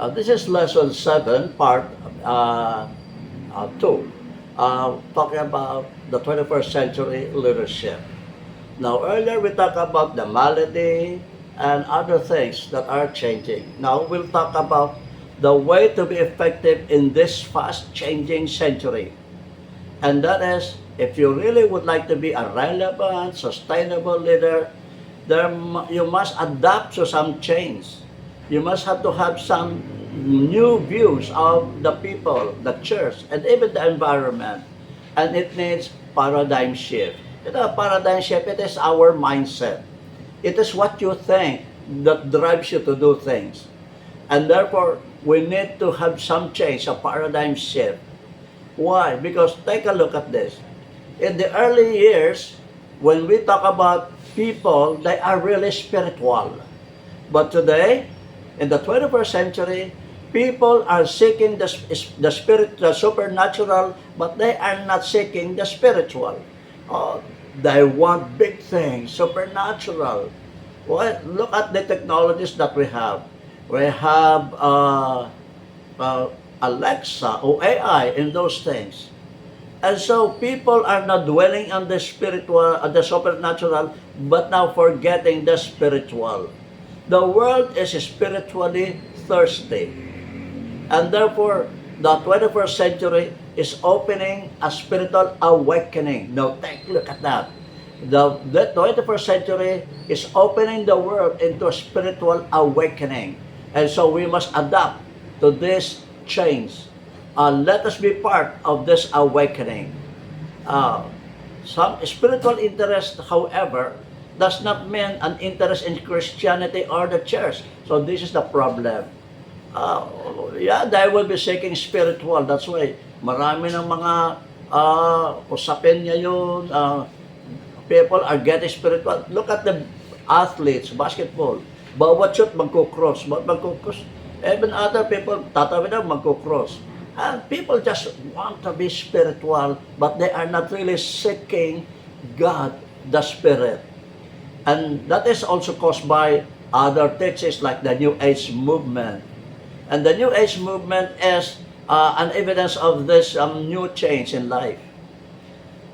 This is lesson 7, part 2, talking about the 21st century leadership. Now, earlier we talked about the malady and other things that are changing. Now, we'll talk about the way to be effective in this fast-changing century. And that is, if you really would like to be a relevant, sustainable leader, you must adapt to some change. You must have to have some new views of the people, the church, and even the environment. And it needs paradigm shift. Paradigm shift, it is our mindset. It is what you think that drives you to do things. And therefore, we need to have some change, a paradigm shift. Why? Because take a look at this. In the early years, when we talk about people, they are really spiritual. But today, in the 21st century, people are seeking the spirit, the supernatural, but they are not seeking the spiritual. They want big things, supernatural. Well, look at the technologies that we have. We have Alexa or AI in those things. And so people are not dwelling on the spiritual, the supernatural, but now forgetting the spiritual. The world is spiritually thirsty. And therefore, the 21st century is opening a spiritual awakening. Now, take a look at that. The 21st century is opening the world into a spiritual awakening. And so we must adapt to this change. Let us be part of this awakening. Some spiritual interest, however, does not mean an interest in Christianity or the church. So this is the problem. They will be seeking spiritual. That's why marami ng mga usapin niya yun. People are getting spiritual. Look at the athletes, basketball. Bawat shoot, magkukross. Even other people, tatawid na, magkukross. And people just want to be spiritual, but they are not really seeking God, the Spirit. And that is also caused by other teachings like the New Age movement. And the New Age movement is an evidence of this new change in life.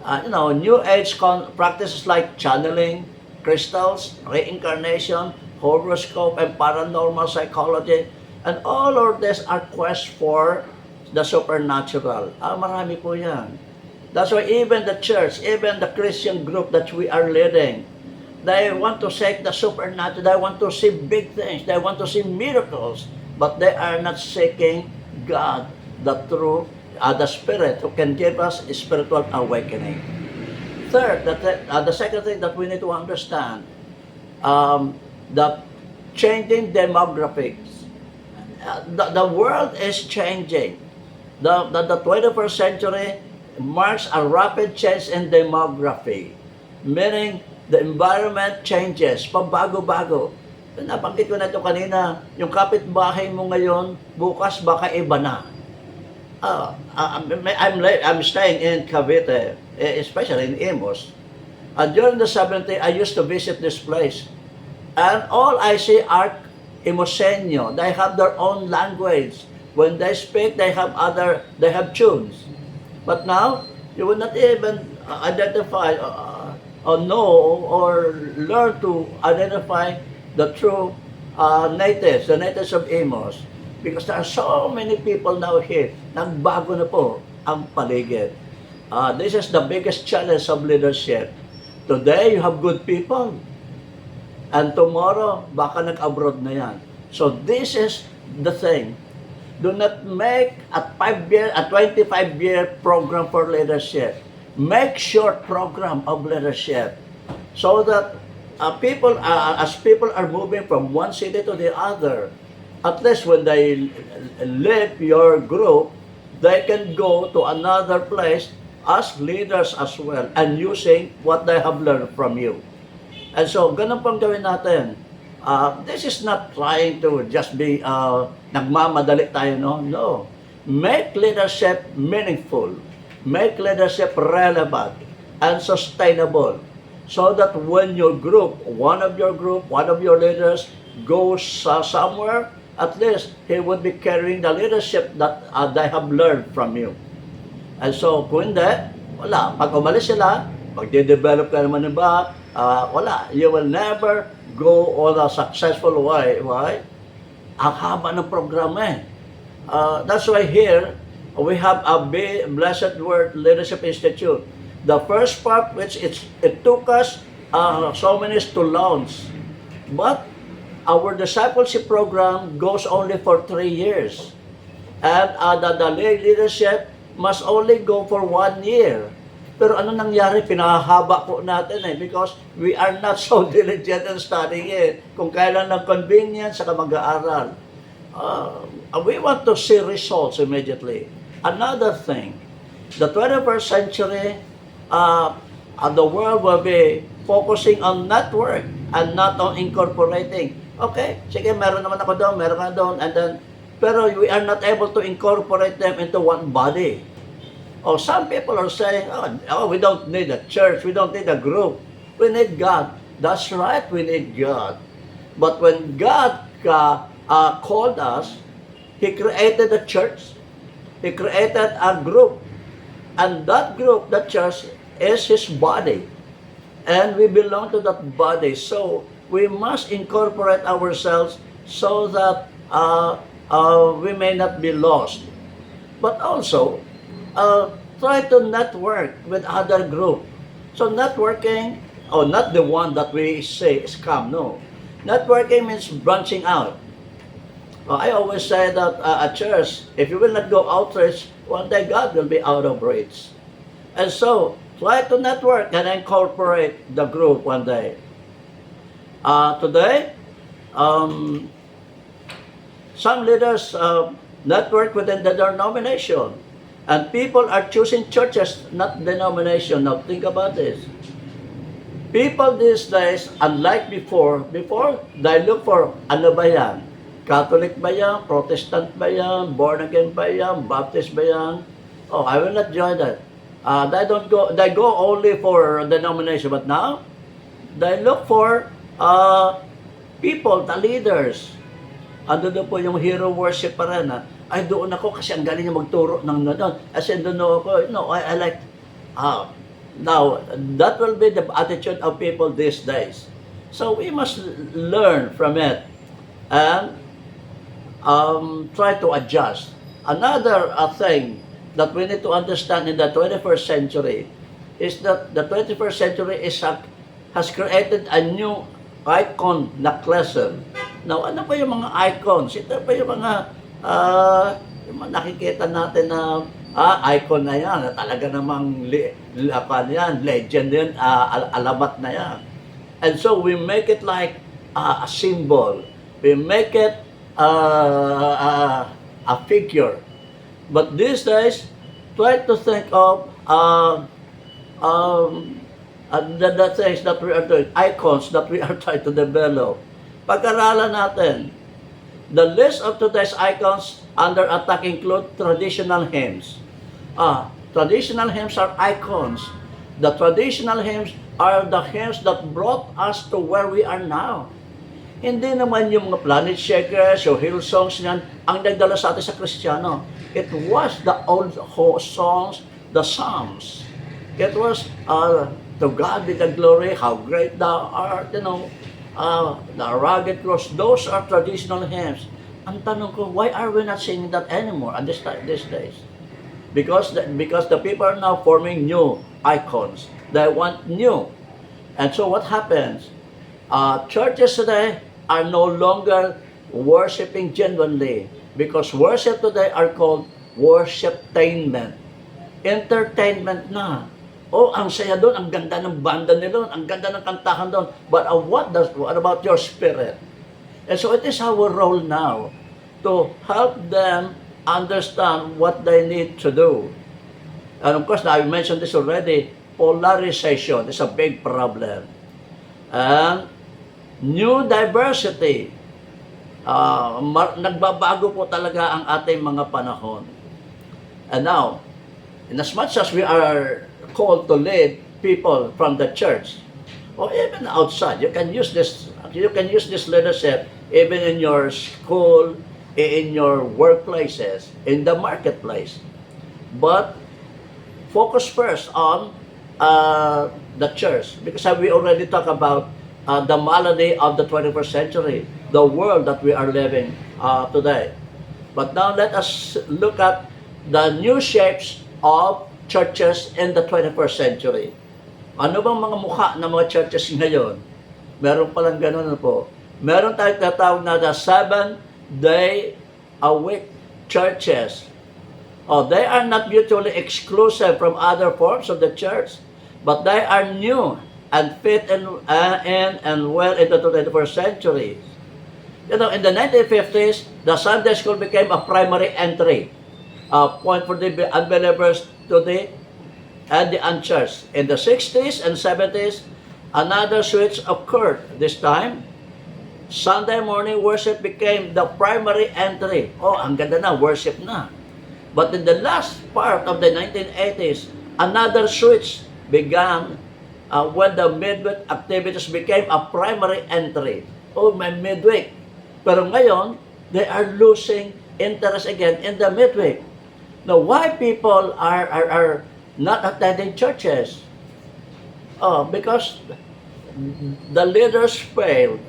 New Age practices like channeling, crystals, reincarnation, horoscope, and paranormal psychology, and all of this are quests for the supernatural. Marami po yan. That's why even the church, even the Christian group that we are leading, they want to seek the supernatural, they want to see big things, they want to see miracles, but they are not seeking God, the true, the Spirit who can give us a spiritual awakening. Third, the second thing that we need to understand, the changing demographics. The world is changing. The 21st century marks a rapid change in demography, meaning the environment changes, pabago-bago. Nabanggit ko na ito kanina, yung kapitbahay mo ngayon, bukas baka iba na. I'm staying in Cavite, especially in Imus. During the 70s, I used to visit this place. And all I see are Imosenyo. They have their own language. When they speak, they have tunes. But now, you will not even identify or know or learn to identify the true natives, the natives of Imus. Because there are so many people now here. Nagbago na po ang paligid. This is the biggest challenge of leadership. Today, you have good people. And tomorrow, baka nag-abroad na yan. So this is the thing. Do not make a 25-year program for leadership. Make short program of leadership. So that as people are moving from one city to the other, at least when they leave your group, they can go to another place as leaders as well and using what they have learned from you. And so, ganun pang gawin natin. This is not trying to just be nagmamadali tayo, no? No. Make leadership meaningful. Make leadership relevant and sustainable. So that when your group, one of your leaders goes somewhere, at least he would be carrying the leadership that they have learned from you. And so, kung hindi, wala. Pag umalis sila, magde-develop ka naman ba, wala. You will never go on a successful way. Why? Ang haba ng programa eh. That's why here, we have a Blessed Word Leadership Institute. The first part, which it took us so many to launch. But our discipleship program goes only for 3 years. And the lay leadership must only go for 1 year. Pero ano nangyari? Pinahaba po natin eh, because we are not so diligent in studying it. Kung kailan ng convenience sa mag-aaral. We want to see results immediately. Another thing, the 21st century, the world will be focusing on network and not on incorporating. Okay, sige, meron naman ako doon, meron ka doon, and then, pero we are not able to incorporate them into one body. Or some people are saying, oh, we don't need a church, we don't need a group. We need God. That's right, we need God. But when God called us, He created a church, He created a group, and that group, that church, is His body. And we belong to that body. So, we must incorporate ourselves so that we may not be lost. But also, try to network with other group. So networking, not the one that we say is scam, no. Networking means branching out. I always say that at church, if you will not go outreach, one day God will be out of reach. And so, try to network and incorporate the group one day. Today, some leaders network within the denomination. And people are choosing churches, not denomination. Now, think about this. People these days, unlike before, they look for, ano ba yan? Catholic ba yan? Protestant ba yan? Born again ba yan? Baptist ba yan? Oh, I will not join that. They go only for denomination. But now, they look for people, the leaders. Ando doon po yung hero worship pa rin. Ay, doon ako kasi ang galing niya magturo ng doon. As in, doon ako, I like, now, that will be the attitude of people these days. So, we must learn from it and try to adjust. Another thing that we need to understand in the 21st century is that the 21st century has created a new icon na lesson. Now, ano pa yung mga icons? Ito pa yung mga nakikita natin na icon na yan, talaga namang legend yan, alamat na yan. And so we make it like a symbol. We make it a figure. But these days, try to think of the things that we are doing, icons that we are trying to develop. Pag-aralan natin. The list of today's icons under attack include traditional hymns. Traditional hymns are icons. The traditional hymns are the hymns that brought us to where we are now. Hindi naman yung mga planet shakers, yung hill songs yan, ang nagdala sa atin sa Kristiyano. It was the old songs, the Psalms. It was, to God be the glory, how great thou art, the rugged cross, those are traditional hymns. Ang tanong ko, why are we not singing that anymore at these days? Because the people are now forming new icons. They want new. And so what happens? Churches today are no longer worshiping genuinely because worship today are called worshiptainment. Entertainment na. Oh, ang saya doon, ang ganda ng banda nila, ang ganda ng kantahan doon. But what about your spirit? And so it is our role now to help them understand what they need to do. And of course, now I mentioned this already, polarization is a big problem. And new diversity, nagbabago po talaga ang ating mga panahon. And now, in as much as we are called to lead people from the church, or even outside. You can use this leadership even in your school, in your workplaces, in the marketplace. But focus first on the church, because we already talked about the malady of the 21st century, the world that we are living today. But now let us look at the new shapes of churches in the 21st century. Ano bang mga mukha ng mga churches ngayon? Meron palang ganun po. Meron tayong tatawag na the 7-day-a-week churches. They are not mutually exclusive from other forms of the church, but they are new and fit in and well into the 21st century. In the 1950s, the Sunday school became a primary entry point for the unbelievers today and the unchurched. In the 60s and 70s, another switch occurred. This time, Sunday morning worship became the primary entry. Ang ganda na, worship na. But in the last part of the 1980s, another switch began when the midweek activities became a primary entry. May midweek. Pero ngayon, they are losing interest again in the midweek. Now, why people are not attending churches? Because the leaders failed.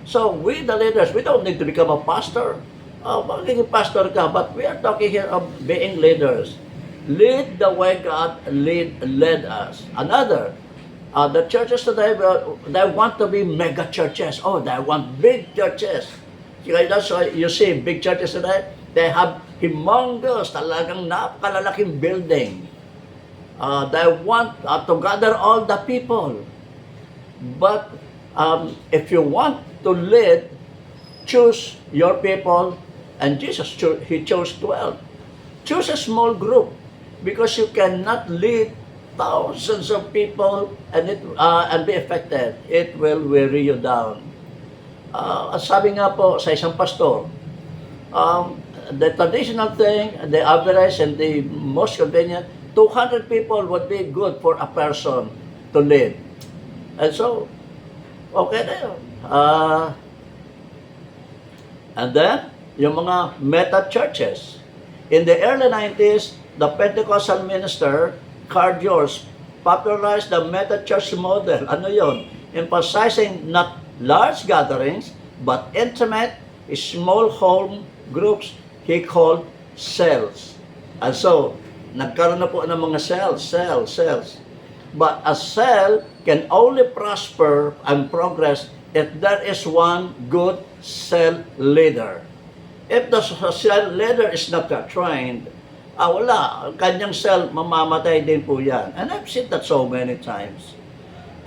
So we, the leaders, we don't need to become a pastor. Magiging pastor ka, but we are talking here of being leaders. Lead the way God led us. Another, the churches today, they want to be mega churches. They want big churches. That's why you see big churches today, they have humongous, talagang napakalalaking building. They want to gather all the people. But if you want to lead, choose your people. And Jesus, He chose 12. Choose a small group, because you cannot lead thousands of people and be effective. It will weary you down. Sabi nga po sa isang pastor, the traditional thing, the average and the most convenient, 200 people would be good for a person to lead. And so, okay na yun. And then, yung mga meta churches. In the early 90s, the Pentecostal minister, Carl George, popularized the meta church model. Ano yun? Emphasizing not large gatherings, but intimate, small home groups he called cells. And so, nagkaroon na po ng mga cells. But a cell can only prosper and progress if there is one good cell leader. If the cell leader is not trained, wala, kanyang cell, mamamatay din po yan. And I've seen that so many times.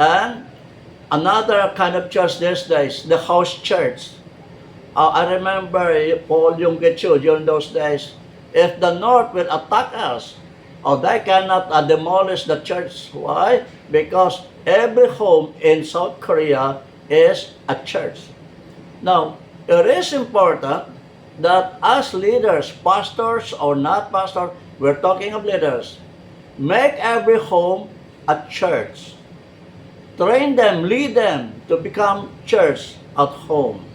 And another kind of church these days, the house church. I remember Paul Yonggetsu during those days, if the North will attack us, they cannot demolish the church. Why? Because every home in South Korea is a church. Now, it is important that as leaders, pastors or not pastors, we're talking of leaders, make every home a church. Train them, lead them to become church at home.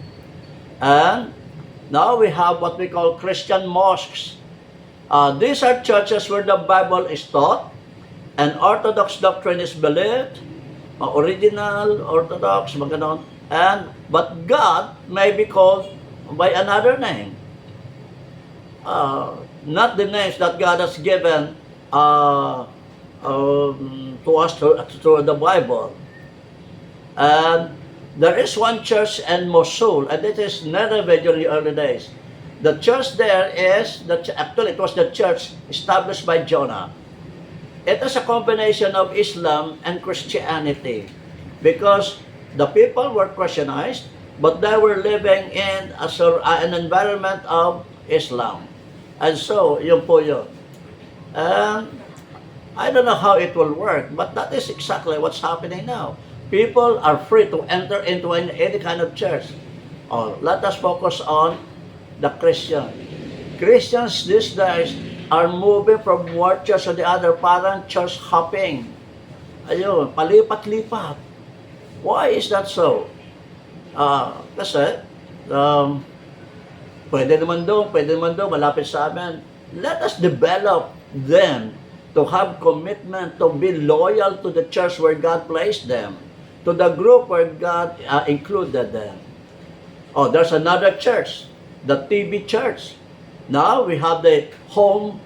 And now we have what we call Christian mosques. These are churches where the Bible is taught and Orthodox doctrine is believed, original, Orthodox, maganon. But God may be called by another name. Not the names that God has given to us through the Bible. And there is one church in Mosul, and it is Nineveh during the early days. The church there actually it was the church established by Jonah. It is a combination of Islam and Christianity, because the people were Christianized, but they were living in an environment of Islam. And so, yun po yun. I don't know how it will work, but that is exactly what's happening now. People are free to enter into any kind of church. Let us focus on the Christian. Christians these days are moving from one church to the other, parang church hopping. Ayun, palipat-lipat. Why is that so? Kasi, um, pwede naman doon, malapit sa amin. Let us develop them to have commitment, to be loyal to the church where God placed them, to the group where God included them. Oh, there's another church, the TV church. Now we have the home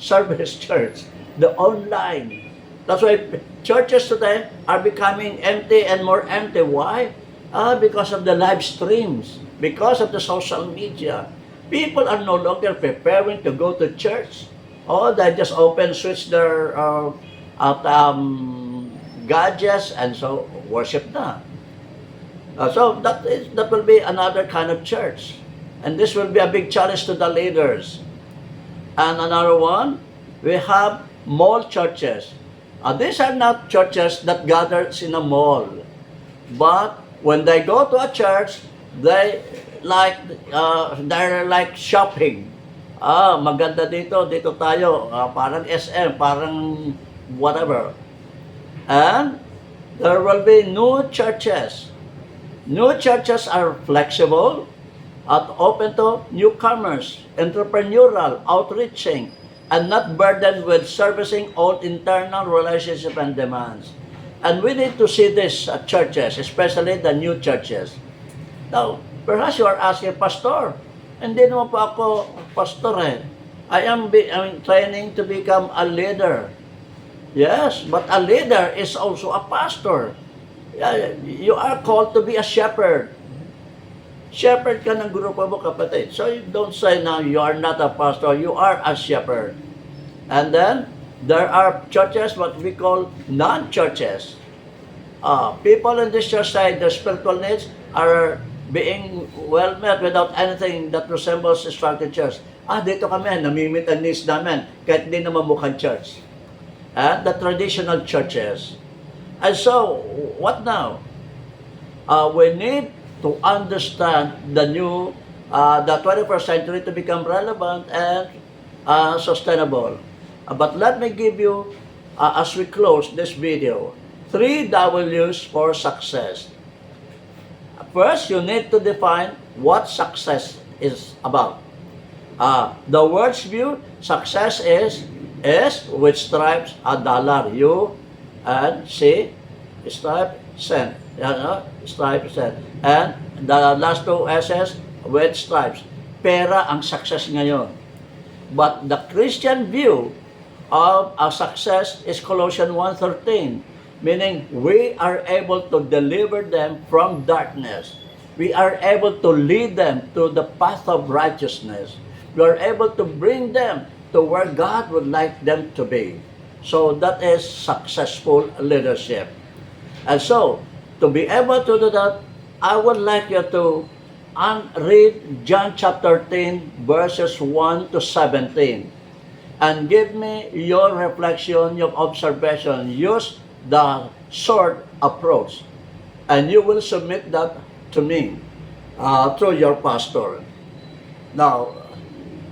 service church, the online. That's why churches today are becoming empty and more empty. Why? Because of the live streams, because of the social media. People are no longer preparing to go to church. Oh, they just switch their gadgets, and so worship na. So that will be another kind of church. And this will be a big challenge to the leaders. And another one, we have mall churches. These are not churches that gathers in a mall. But when they go to a church, they're like shopping. Maganda dito tayo. Parang SM, parang whatever. And there will be new churches. New churches are flexible at open to newcomers, entrepreneurial, outreaching, and not burdened with servicing all internal relationship and demands. And we need to see these churches, especially the new churches. Now, perhaps you are asking, Pastor, hindi naman po ako pastor eh. I'm training to become a leader. Yes, but a leader is also a pastor. You are called to be a shepherd. Shepherd ka ng grupo mo, kapatid. So you don't say now you are not a pastor, you are a shepherd. And then, there are churches, what we call non-churches. People in this church say their spiritual needs are being well met without anything that resembles a structured church. Dito kami, namimit ang needs namin, kahit di naman mukhang church. And the traditional churches. And so, what now? We need to understand the new, the 21st century to become relevant and sustainable. But let me give you, as we close this video, 3 W's for success. First, you need to define what success is about. The words view, success is with stripes, $1, U and C, stripe, cent. Stripe, cent. And the last 2 S's with stripes. Pera ang success ngayon. But the Christian view of a success is Colossians 1:13, meaning we are able to deliver them from darkness. We are able to lead them to the path of righteousness. We are able to bring them to where God would like them to be. So that is successful leadership. And so, to be able to do that, I would like you to read John chapter 10, verses 1 to 17. And give me your reflection, your observation. Use the short approach. And you will submit that to me through your pastor. Now,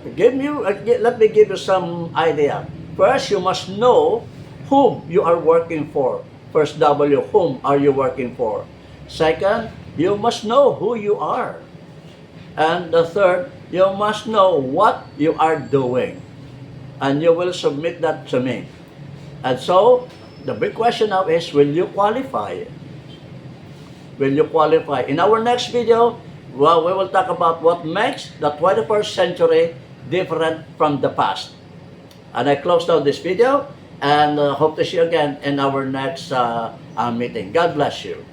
let me give you some idea. First, you must know whom you are working for. First W, whom are you working for? Second, you must know who you are. And the third, you must know what you are doing. And you will submit that to me. And so, the big question now is, will you qualify? Will you qualify? In our next video, well, we will talk about what makes the 21st century different from the past. And I close out this video and hope to see you again in our next meeting. God bless you.